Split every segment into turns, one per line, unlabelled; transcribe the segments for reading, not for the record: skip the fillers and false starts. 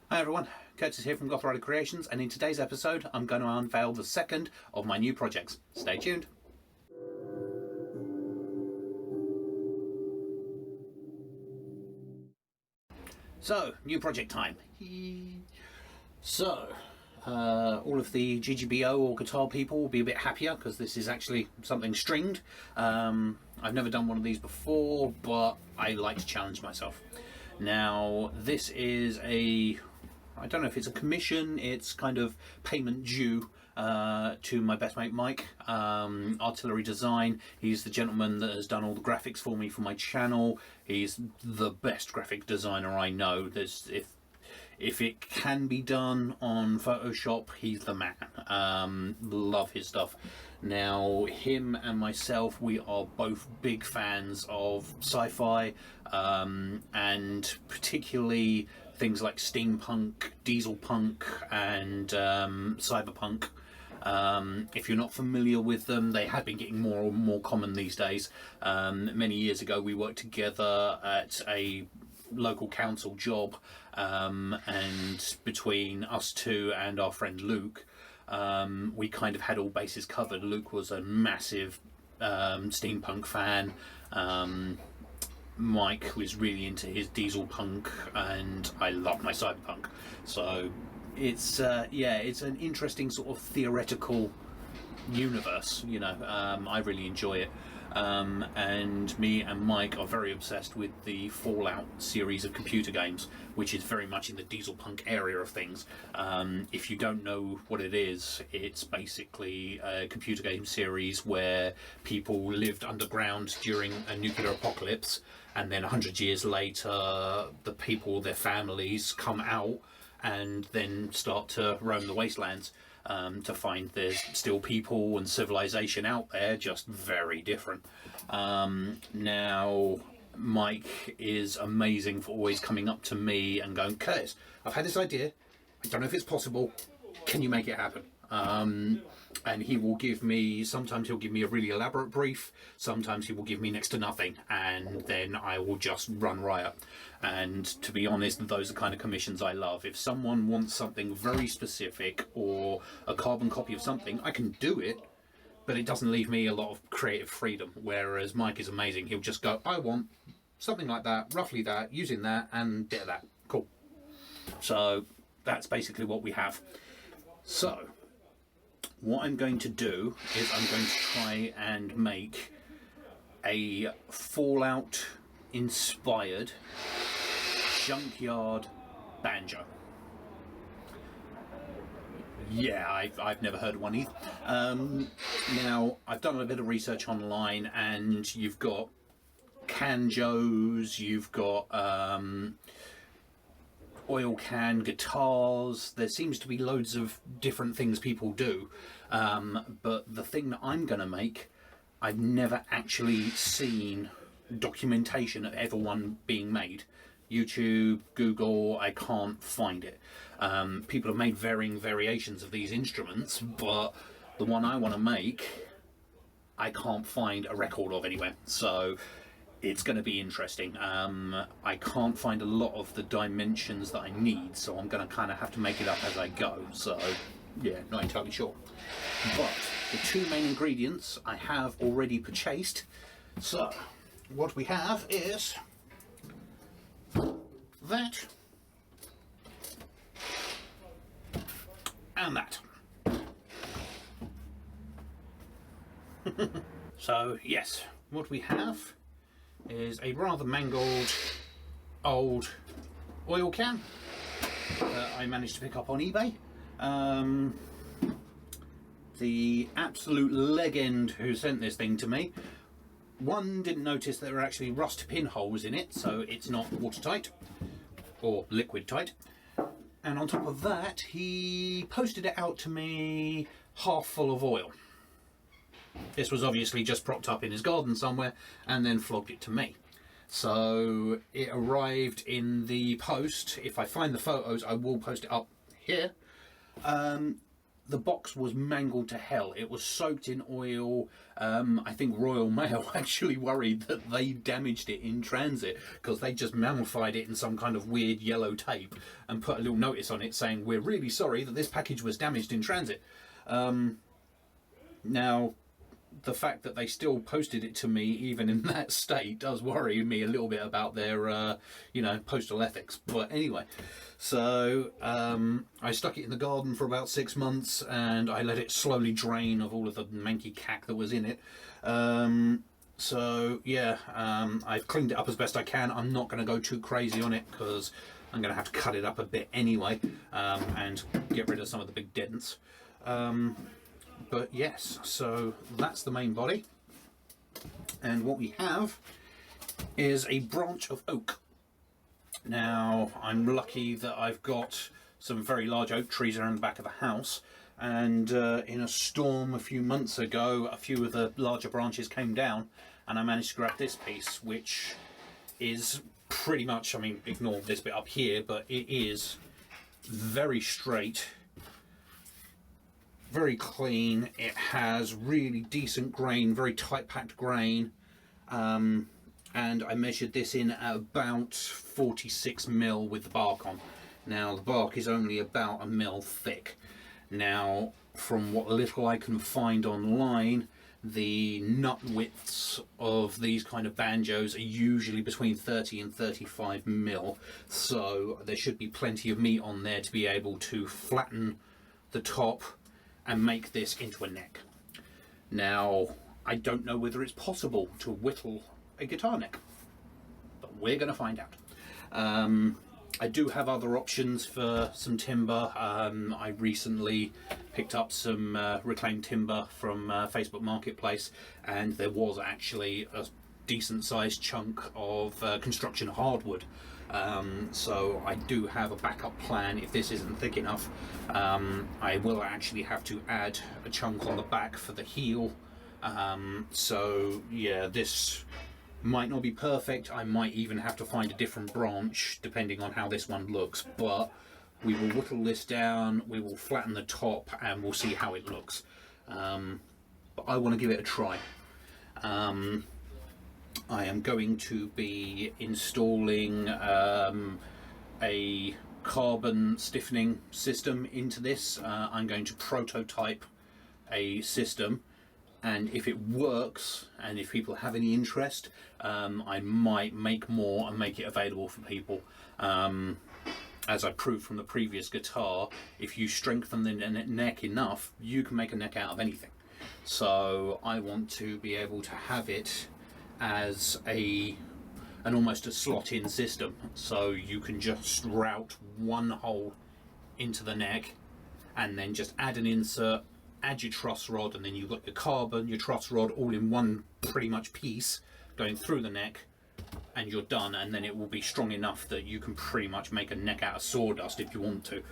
Hi everyone, Curtis here from Goth Rider Creations, and in today's episode I'm going to unveil the second of my new projects. Stay tuned. So, new project time. So, all of the GGBO or guitar people will be a bit happier because this is actually something stringed. I've never done one of these before, but I like to challenge myself. Now, this is I don't know if it's a commission, it's kind of payment due to my best mate Mike, Artillery Design. He's the gentleman that has done all the graphics for me for my channel. He's the best graphic designer I know. If it can be done on Photoshop, he's the man. Love his stuff. Now, him and myself, we are both big fans of sci-fi, and particularly things like steampunk, diesel punk, and cyberpunk. If you're not familiar with them, they have been getting more and more common these days. Many years ago, we worked together at a local council job, and between us two and our friend Luke, we kind of had all bases covered. Luke was a massive steampunk fan. Mike was really into his diesel punk, and I love my cyberpunk. So it's it's an interesting sort of theoretical universe. I really enjoy it. And me and Mike are very obsessed with the Fallout series of computer games, which is very much in the diesel punk area of things. If you don't know what it is, it's basically a computer game series where people lived underground during a nuclear apocalypse, and then 100 years later the people, their families, come out and then start to roam the wastelands, to find there's still people and civilization out there, just very different. Now, Mike is amazing for always coming up to me and going, Curtis, I've had this idea, I don't know if it's possible, can you make it happen? And he will give me, sometimes he'll give me a really elaborate brief, sometimes he will give me next to nothing, and then I will just run riot. And to be honest, those are the kind of commissions I love. If someone wants something very specific or a carbon copy of something, I can do it, but it doesn't leave me a lot of creative freedom. Whereas Mike is amazing. He'll just go, I want something like that, roughly that, using that, and bit of that. Cool. So that's basically what we have. So what I'm going to do is I'm going to try and make a Fallout inspired junkyard banjo. Yeah, I've never heard of one either. Now, I've done a bit of research online, and you've got canjos, you've got oil can guitars. There seems to be loads of different things people do, but the thing that I'm going to make, I've never actually seen documentation of ever one being made. YouTube, Google, I can't find it. People have made varying variations of these instruments, but the one I want to make, I can't find a record of anywhere. So it's going to be interesting. I can't find a lot of the dimensions that I need, so I'm going to kind of have to make it up as I go. So yeah, not entirely sure. But the two main ingredients I have already purchased. So what we have is that and that. So yes, what we have is a rather mangled old oil can that I managed to pick up on eBay. The absolute legend who sent this thing to me, one, didn't notice there were actually rust pinholes in it, so it's not watertight or liquid tight. And on top of that, he posted it out to me half full of oil. This was obviously just propped up in his garden somewhere and then flogged it to me. So it arrived in the post. If I find the photos, I will post it up here. the box was mangled to hell. It was soaked in oil. I think Royal Mail actually worried that they damaged it in transit because they just mummified it in some kind of weird yellow tape and put a little notice on it saying, "We're really sorry that this package was damaged in transit." Now, the fact that they still posted it to me even in that state does worry me a little bit about their postal ethics. But anyway, so I stuck it in the garden for about 6 months and I let it slowly drain of all of the manky cack that was in it. I've cleaned it up as best I can. I'm not going to go too crazy on it because I'm going to have to cut it up a bit anyway, and get rid of some of the big dents. But yes, so that's the main body, and what we have is a branch of oak. Now, I'm lucky that I've got some very large oak trees around the back of the house, and in a storm a few months ago, a few of the larger branches came down and I managed to grab this piece, which is pretty much, I mean, ignore this bit up here, but it is very straight, very clean. It has really decent grain, very tight packed grain, and I measured this in at about 46 mil with the bark on. Now the bark is only about 1 mil thick. Now, from what little I can find online, the nut widths of these kind of banjos are usually between 30 and 35 mil, so there should be plenty of meat on there to be able to flatten the top and make this into a neck. Now, I don't know whether it's possible to whittle a guitar neck, but we're going to find out. I do have other options for some timber. I recently picked up some reclaimed timber from Facebook Marketplace, and there was actually a decent sized chunk of construction hardwood. So I do have a backup plan if this isn't thick enough. I will actually have to add a chunk on the back for the heel. So yeah, this might not be perfect. I might even have to find a different branch depending on how this one looks, but we will whittle this down, we will flatten the top, and we'll see how it looks. But I want to give it a try. I am going to be installing a carbon stiffening system into this. I'm going to prototype a system, and if it works and if people have any interest, I might make more and make it available for people. As I proved from the previous guitar, if you strengthen the neck enough, you can make a neck out of anything. So I want to be able to have it as an almost a slot-in system, so you can just route one hole into the neck and then just add an insert, add your truss rod, and then you've got your carbon, your truss rod all in one pretty much piece going through the neck, and you're done. And then it will be strong enough that you can pretty much make a neck out of sawdust if you want to.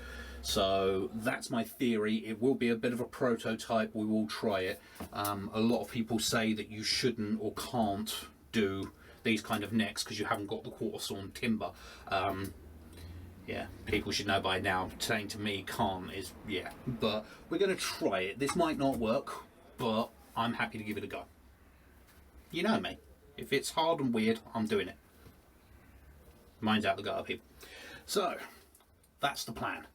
So that's my theory. It will be a bit of a prototype. We will try it. A lot of people say that you shouldn't or can't do these kind of necks because you haven't got the quarter sawn timber. Yeah, people should know by now. Saying to me can't is, yeah, but we're going to try it. This might not work, but I'm happy to give it a go. You know me. If it's hard and weird, I'm doing it. Mine's out the gutter, people. So, that's the plan.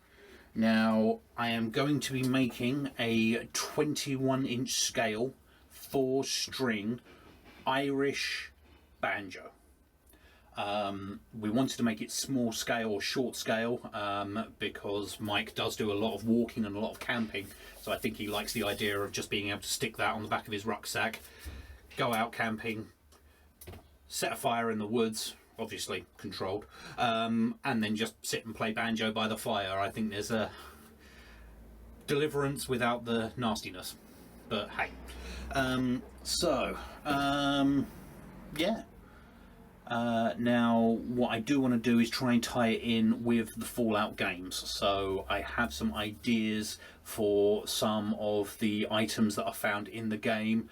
Now, I am going to be making a 21-inch scale, 4-string Irish banjo. We wanted to make it small scale or short scale because Mike does do a lot of walking and a lot of camping, so I think he likes the idea of just being able to stick that on the back of his rucksack, go out camping, set a fire in the woods, obviously controlled, and then just sit and play banjo by the fire. I think there's a deliverance without the nastiness, but hey. Yeah. Now, what I do want to do is try and tie it in with the Fallout games. So I have some ideas for some of the items that are found in the game.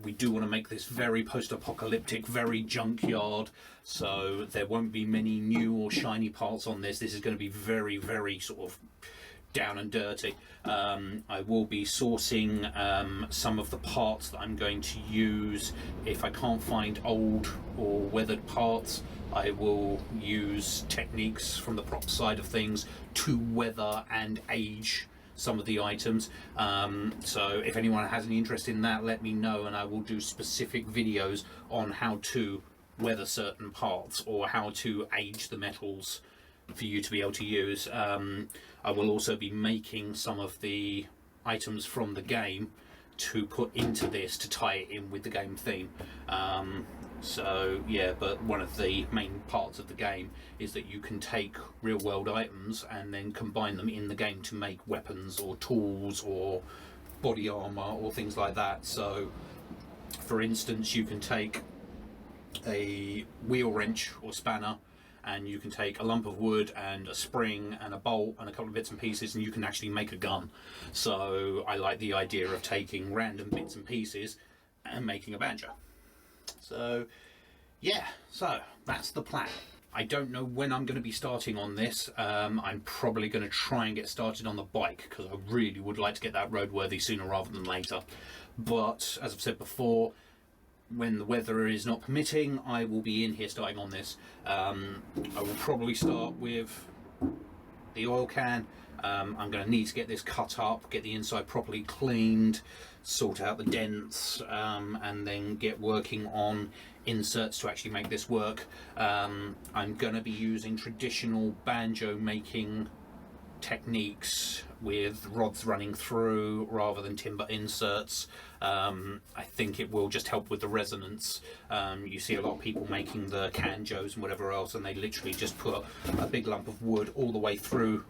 We do want to make this very post-apocalyptic, very junkyard, so there won't be many new or shiny parts on this. This is going to be very, very sort of down and dirty. I will be sourcing some of the parts that I'm going to use. If I can't find old or weathered parts, I will use techniques from the prop side of things to weather and age some of the items. So if anyone has any interest in that, let me know, and I will do specific videos on how to weather certain parts or how to age the metals for you to be able to use. I will also be making some of the items from the game to put into this to tie it in with the game theme. So yeah, but one of the main parts of the game is that you can take real world items and then combine them in the game to make weapons or tools or body armor or things like that. So for instance, you can take a wheel wrench or spanner, and you can take a lump of wood and a spring and a bolt and a couple of bits and pieces, and you can actually make a gun. So I like the idea of taking random bits and pieces and making a banjo. So yeah, so that's the plan. I don't know when I'm going to be starting on this. I'm probably going to try and get started on the bike, because I really would like to get that roadworthy sooner rather than later. But as I've said before, when the weather is not permitting, I will be in here starting on this. I will probably start with the oil can. I'm going to need to get this cut up, get the inside properly cleaned, sort out the dents, and then get working on inserts to actually make this work. I'm going to be using traditional banjo making techniques with rods running through rather than timber inserts. I think it will just help with the resonance. You see a lot of people making the canjos and whatever else, and they literally just put a big lump of wood all the way through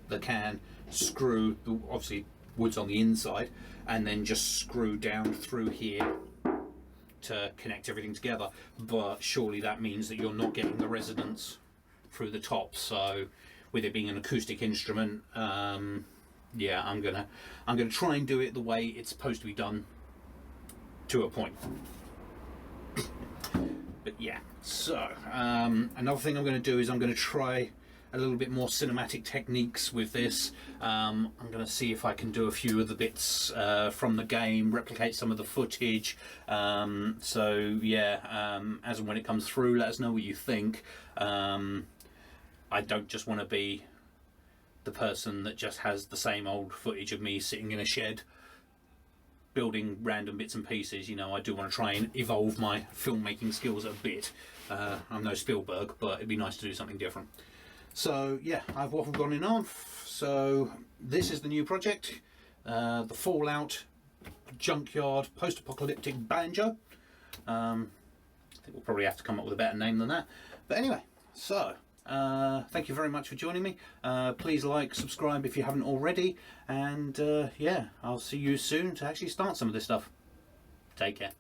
the can, screw, obviously wood's on the inside, and then just screw down through here to connect everything together. But surely that means that you're not getting the resonance through the top. So with it being an acoustic instrument, yeah, I'm gonna try and do it the way it's supposed to be done to a point. But yeah, so another thing I'm going to do is I'm going to try a little bit more cinematic techniques with this. I'm going to see if I can do a few of the bits from the game, replicate some of the footage. So yeah, as and when it comes through, let us know what you think. I don't just want to be the person that just has the same old footage of me sitting in a shed building random bits and pieces. You know, I do want to try and evolve my filmmaking skills a bit. I'm no Spielberg, but it'd be nice to do something different. So yeah, I've waffled on enough. So this is the new project, the Fallout Junkyard Post-Apocalyptic Banjo. I think we'll probably have to come up with a better name than that. But anyway, so thank you very much for joining me. Please like, subscribe if you haven't already, and yeah, I'll see you soon to actually start some of this stuff. Take care.